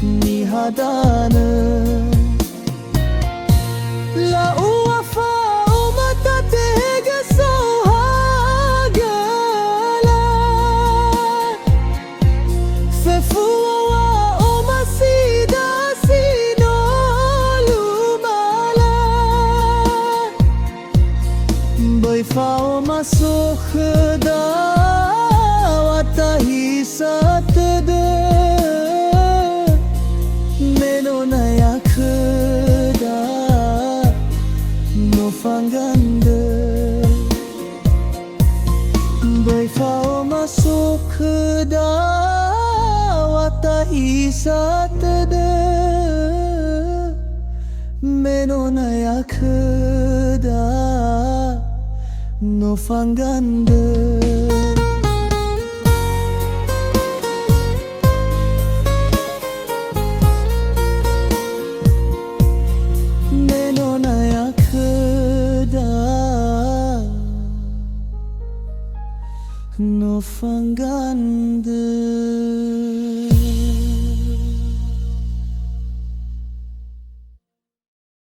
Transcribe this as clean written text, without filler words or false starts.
ni hadana la uwafa umatatega sohagala fefuwa umasida sinolumala boifa umasukda watahi satde Fanganda Boifa masuk da watahi satda menona yakda no fanganda no fanganda